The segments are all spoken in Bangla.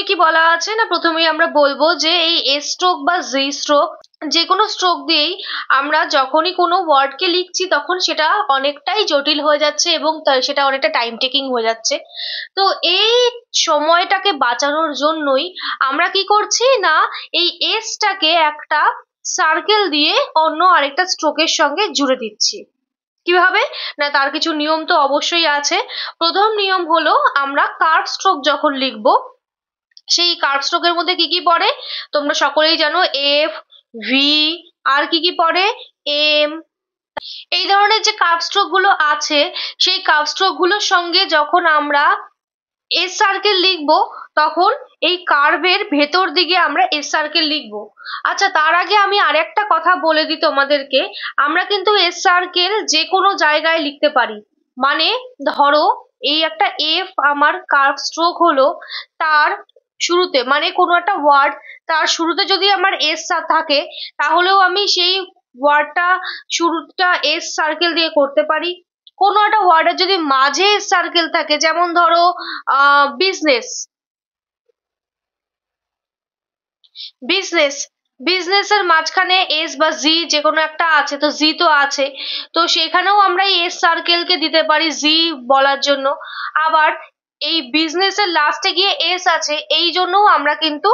কি বলা আছে না, প্রথমেই আমরা বলবো যে এই এস স্ট্রোক বা জি স্ট্রোক যে কোনো স্ট্রোক দিয়েই আমরা যখনই কোনো ওয়ার্ডকে লিখছি তখন সেটা অনেকটাই জটিল হয়ে যাচ্ছে এবং সেটা অনেকটা টাইম টেকিং হয়ে যাচ্ছে। তো এই সময়টাকে বাঁচানোর জন্যই আমরা কি করছি না, এই এসটাকে একটা সার্কেল দিয়ে অন্য আরেকটা স্ট্রোকের সঙ্গে জুড়ে দিচ্ছি। কিভাবে না, তার কিছু নিয়ম তো অবশ্যই আছে। প্রথম নিয়ম হলো, আমরা কার্ভ স্ট্রোক যখন লিখবো, সেই কার্ভ স্ট্রোকের মধ্যে কি কি পড়ে তোমরা সকলেই জানো, এফ, ভি, আর কি কি পড়ে, এম। এই ধরনের যে কার্ভ স্ট্রোক গুলো আছে, সেই কার্ভ স্ট্রোক গুলোর সঙ্গে যখন আমরা এস সার্কেল লিখবো, তখন এই কার্ভের ভেতর দিকে আমরা এস সার্কেল লিখবো। আচ্ছা, তার আগে আমি আরেকটা কথা বলে দিই তোমাদেরকে, আমরা কিন্তু এস সার্কেল যে কোনো জায়গায় লিখতে পারি। মানে ধরো এই একটা এফ আমার কার্ভ স্ট্রোক হলো, তার শুরুতে মানে কোনো একটা ওয়ার্ড, তার শুরুতে যদি আমার এস থাকে, তাহলেও আমি সেই ওয়ার্ডটা শুরুটা এস সার্কেল দিয়ে করতে পারি। কোনো একটা ওয়ার্ডের যদি মাঝে সার্কেল থাকে, যেমন ধরো বিজনেস, বিজনেস বিজনেসের মাঝখানে এস বা জি যে কোনো একটা আছে, তো জি তো আছে, তো সেখানেও আমরা এই এস সার্কেলকে দিতে পারি জি বলার জন্য। আবার এই বিজনেসের লাস্টে গিয়ে এস আছে, এই জন্যও আমরা কিন্তু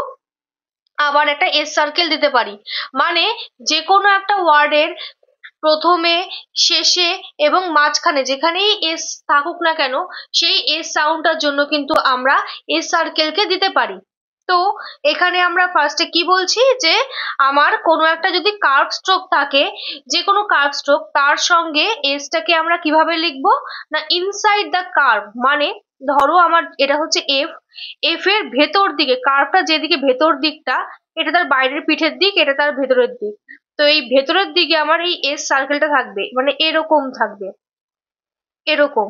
আবার একটা এস সার্কেল দিতে পারি। মানে যে কোনো একটা ওয়ার্ডের প্রথমে, শেষে এবং মাঝখানে যেখানেই এস থাকুক না কেন, সেই এস সাউন্ডটার জন্য কিন্তু আমরা এস সার্কেলকে দিতে পারি। তো এখানে আমরা ফার্স্টে কি বলছি, যে আমার কোনো একটা যদি কার্ভ স্ট্রোক থাকে, যে কোনো কার্ভ স্ট্রোক, তার সঙ্গে এসটাকে আমরা কিভাবে লিখবো না, ইনসাইড দ্য কার্ভ। মানে ধরো আমার এটা হচ্ছে এফ, এফ এর ভেতর দিকে কার্ভটা যেদিকে ভেতর দিকটা, এটা তার বাইরের পিঠের দিক, এটা তার ভেতরের দিক। তো এই ভেতরের দিকে আমার এই এস সার্কেলটা থাকবে, মানে এরকম থাকবে, এরকম।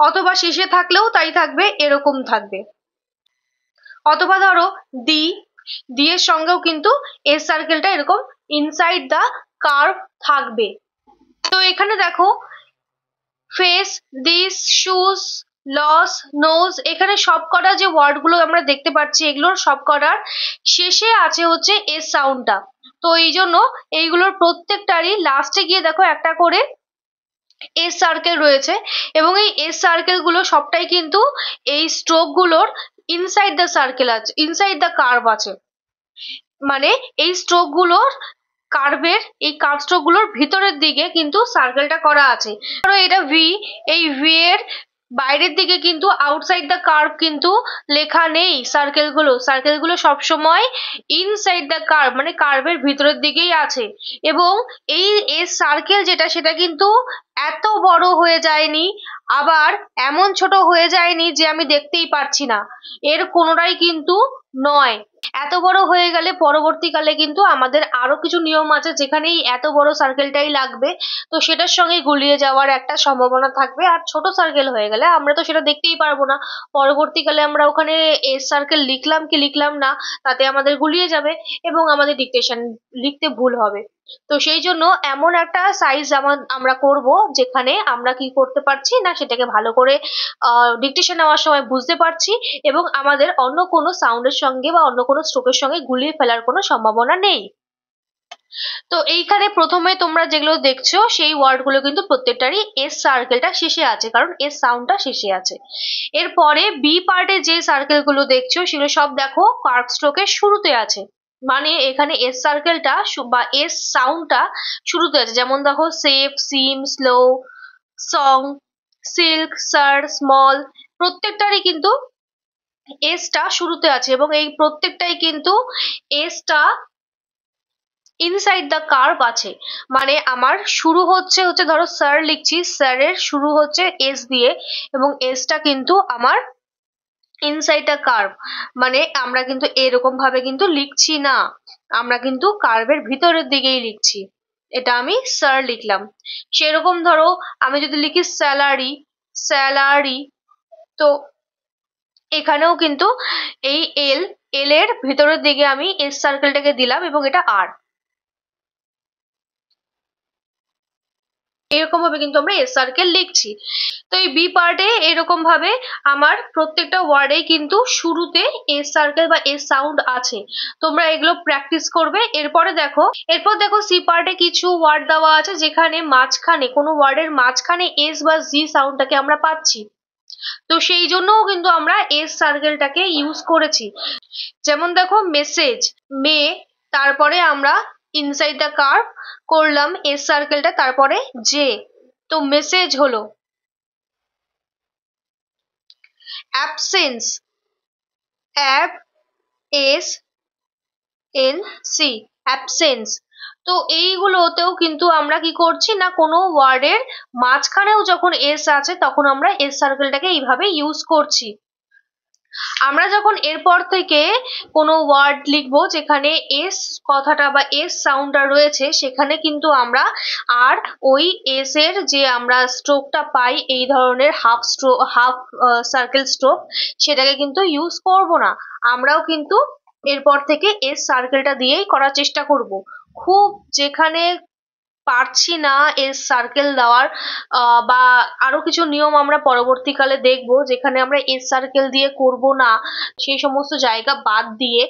অথবা শেষে থাকলেও তাই থাকবে, এরকম থাকবে। অথবা ধরো ডি, ডি এর সঙ্গেও কিন্তু এস সার্কেলটা এরকম ইনসাইড দা কার্ভ থাকবে। তো এখানে দেখো, face, this, shoes, loss, nose, এখানে সবকটা যে ওয়ার্ড গুলো আমরা দেখতে পাচ্ছি, এগুলোর সবকটার শেষে আছে হচ্ছে এস সাউন্ডটা। তো এই জন্য এইগুলোর প্রত্যেকটারই লাস্টে গিয়ে দেখো একটা করে এস সার্কেল রয়েছে, এবং এই এস সার্কেল গুলো সবটাই কিন্তু এই স্ট্রোক গুলোর ইনসাইড দ্য সার্কেল আছে, ইনসাইড দ্য কার্ভ আছে। মানে এই স্ট্রোক গুলোর কার্ভের, এই কার্ভ স্ট্রোক গুলোর ভিতরের দিকে কিন্তু সার্কেলটা করা আছে। ধরো এটা ভি, এই ভি এর বাইরের দিকে কিন্তু আউটসাইড দ্য কার্ভ কিন্তু লেখা নেই। সার্কেল গুলো সবসময় ইনসাইড দ্য কার্ভ, মানে কার্ভের ভিতরের দিকেই আছে। এবং এই এস সার্কেল যেটা, সেটা কিন্তু এত বড় হয়ে যায়নি, আবার এমন ছোট হয়ে যায়নি যে আমি দেখতেই পারছি না, এর কোনোটাই কিন্তু নয়। এত বড় হয়ে গেলে পরবর্তীকালে কিন্তু আমাদের আরো কিছু নিয়ম আছে, যেখানে এই এত বড় সার্কেলটাই লাগবে, তো সেটার সঙ্গে গুলিয়ে যাওয়ার একটা সম্ভাবনা থাকবে। আর ছোট সার্কেল হয়ে গেলে আমরা তো সেটা দেখতেই পারবো না, পরবর্তীকালে আমরা ওখানে এস সার্কেল লিখলাম কি লিখলাম না, তাতে আমাদের গুলিয়ে যাবে এবং আমাদের ডিকটেশন লিখতে ভুল হবে। তো সেই জন্য এমন একটা সাইজ আমরা করব, যেখানে আমরা কি করতে পারছি না, সেটাকে ভালো করে ডিকটেশন নেওয়ার সময় বুঝতে পারছি, এবং আমাদের অন্য কোনো সাউন্ডের সঙ্গে বা অন্য কোনো স্ট্রোকের সঙ্গে গুলিয়ে ফেলার কোনো সম্ভাবনা নেই। তো এইখানে প্রথমে তোমরা যেগুলো দেখছো, সেই ওয়ার্ড গুলো কিন্তু প্রত্যেকটারই এস সার্কেলটা শেষে আছে, কারণ এস সাউন্ডটা শেষে আছে। এরপরে বি পার্টে যে সার্কেল গুলো দেখছো, সেগুলো সব দেখো কার্ভ স্ট্রোকের শুরুতে আছে। মানে এখানে এস সার্কেলটা বা এস সাউন্ডটা শুরুতে আছে। যেমন দেখো, সেফ, সিম, স্লো, সং, সিল্ক, সার, স্মল, প্রত্যেকটারই কিন্তু এসটা শুরুতে আছে, এবং এই প্রত্যেকটাই কিন্তু এসটা ইনসাইড দ্য কার্ভ আছে। মানে আমার শুরু হচ্ছে ধরো স্যার লিখছি, স্যারের শুরু হচ্ছে এস দিয়ে, এবং এসটা কিন্তু আমার ইনসাইড দ্য কার্ভ। মানে আমরা কিন্তু এরকম ভাবে কিন্তু লিখছি না, আমরা কিন্তু কার্ভের ভিতরের দিকেই লিখছি। এটা আমি স্যার লিখলাম। সেরকম ধরো আমি যদি লিখি স্যালারি, স্যালারি, তো এখানেও কিন্তু এই এল, এল এর ভিতরের দিকে আমি এস সার্কেলটাকে দিলাম, এবং এটা আর। এরকম ভাবে কিন্তু আমরা এস সার্কেল লিখছি। তো এই বি পার্টে এরকম ভাবে আমার প্রত্যেকটা ওয়ার্ডেই কিন্তু শুরুতে এস সার্কেল বা এস সাউন্ড আছে। তোমরা এগুলো প্র্যাকটিস করবে। এরপর দেখো সি পার্টে কিছু ওয়ার্ড দেওয়া আছে যেখানে মাঝখানে কোনো ওয়ার্ডের মাঝখানে এস বা জি সাউন্ডটাকে আমরা পাচ্ছি। তো সেই জন্যও কিন্তু আমরা এস সার্কেলটাকে ইউজ করেছি। যেমন দেখো মেসেজ, মে, তারপরে আমরা ইনসাইড দ্য কার্ভ করলাম এস সার্কেলটা, তারপরে জে, তো মেসেজ হলো। অ্যাবসেন্স, অ্যাব এস এন সি, অ্যাবসেন্স। তো এইগুলোতেও কিন্তু আমরা কি করছি না, কোনো ওয়ার্ডের মাঝখানেও যখন এস আছে তখন আমরা এস সার্কেলটাকে এইভাবে ইউজ করছি। আমরা যখন এরপর থেকে কোনো ওয়ার্ড লিখবো যেখানে এস কথাটা বা এস সাউন্ডটা রয়েছে, সেখানে কিন্তু আমরা আর ওই এস এর যে আমরা স্ট্রোকটা পাই এই ধরনের হাফ সার্কেল স্ট্রোক, সেটাকে কিন্তু ইউজ করব না। আমরাও কিন্তু এরপর থেকে এস সার্কেলটা দিয়েই করার চেষ্টা করব। খুব যেখানে পারছি না এস সার্কেল দেওয়ার, বা আরো কিছু নিয়ম আমরা পরবর্তীকালে দেখব যেখানে আমরা এস সার্কেল দিয়ে করব না, সেই সমস্ত জায়গা বাদ দিয়ে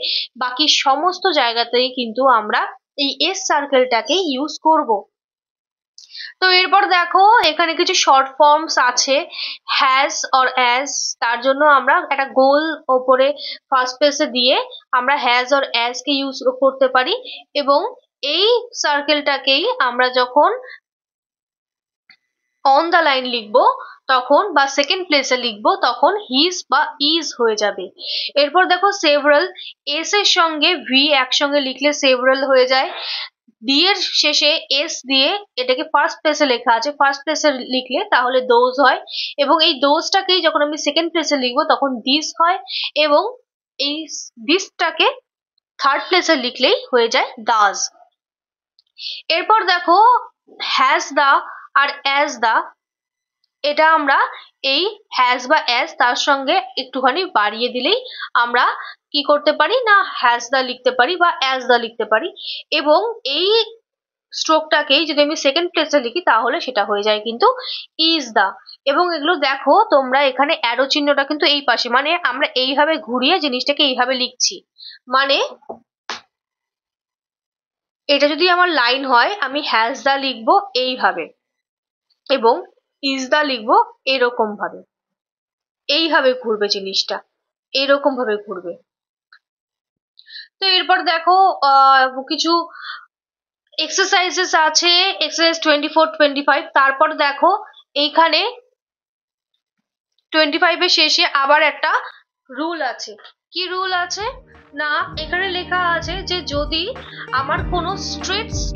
বাকি সমস্ত জায়গাতেই কিন্তু আমরা এই এস সার্কেলটাকে ইউজ করব। তো এরপর দেখো এখানে কিছু শর্ট ফর্মস আছে, হ্যাজ অর অ্যাজ, তার জন্য আমরা একটা গোল ওপরে ফার্স্ট পেজে দিয়ে আমরা has or as K use করতে পারি। এবং এই সার্কেলটাকেই আমরা যখন অন দ্য লাইন লিখবো তখন বা সেকেন্ড প্লেসে লিখবো তখন হিজ বা ইজ হয়ে যাবে। এরপর দেখো সেভারাল, এস এর সঙ্গে ভি একসঙ্গে লিখলে সেভারাল হয়ে যায়। ডি এর শেষে এস দিয়ে এটাকে ফার্স্ট প্লেসে লেখা আছে, ফার্স্ট প্লেসে লিখলে তাহলে দোজ হয়। এবং এই দোজটাকেই যখন আমি সেকেন্ড প্লেসে লিখবো তখন দিস হয়। এবং এই দিসটাকে থার্ড প্লেসে লিখলেই হয়ে যায় দাস। এরপর দেখো হ্যাজ দা আর অ্যাজ দা, এটা আমরা এই হ্যাজ বা অ্যাজ তার সঙ্গে একটুখানি বাড়িয়ে দিলেই আমরা কি করতে পারি না, হ্যাজ দা লিখতে পারি বা অ্যাজ দা লিখতে পারি। এবং এই স্ট্রোকটাকেই যদি আমি সেকেন্ড প্লেসে লিখি তাহলে সেটা হয়ে যায় কিন্তু ইজ দা। এবং এগুলো দেখো তোমরা এখানে অ্যারো চিহ্নটা কিন্তু এই পাশে, মানে আমরা এইভাবে ঘুরিয়ে জিনিসটাকে এইভাবে লিখছি। মানে এটা যদি আমার লাইন হয় আমি হ্যাজ দা লিখবো এইভাবে এবং ইজ দা লিখবো এরকম ভাবে, এইভাবে ঘুরবে জিনিসটা, এইরকম ভাবে ঘুরবে। তো এরপর দেখো কিছু এক্সারসাইজেস আছে, এক্সারসাইজ 24-25। তারপর দেখো এইখানে 25 এর শেষে আবার একটা রুল আছে। কি রুল আছে না, এখানে লেখা আছে যে যদি আমার কোনো স্ট্রেট স্ট্রোক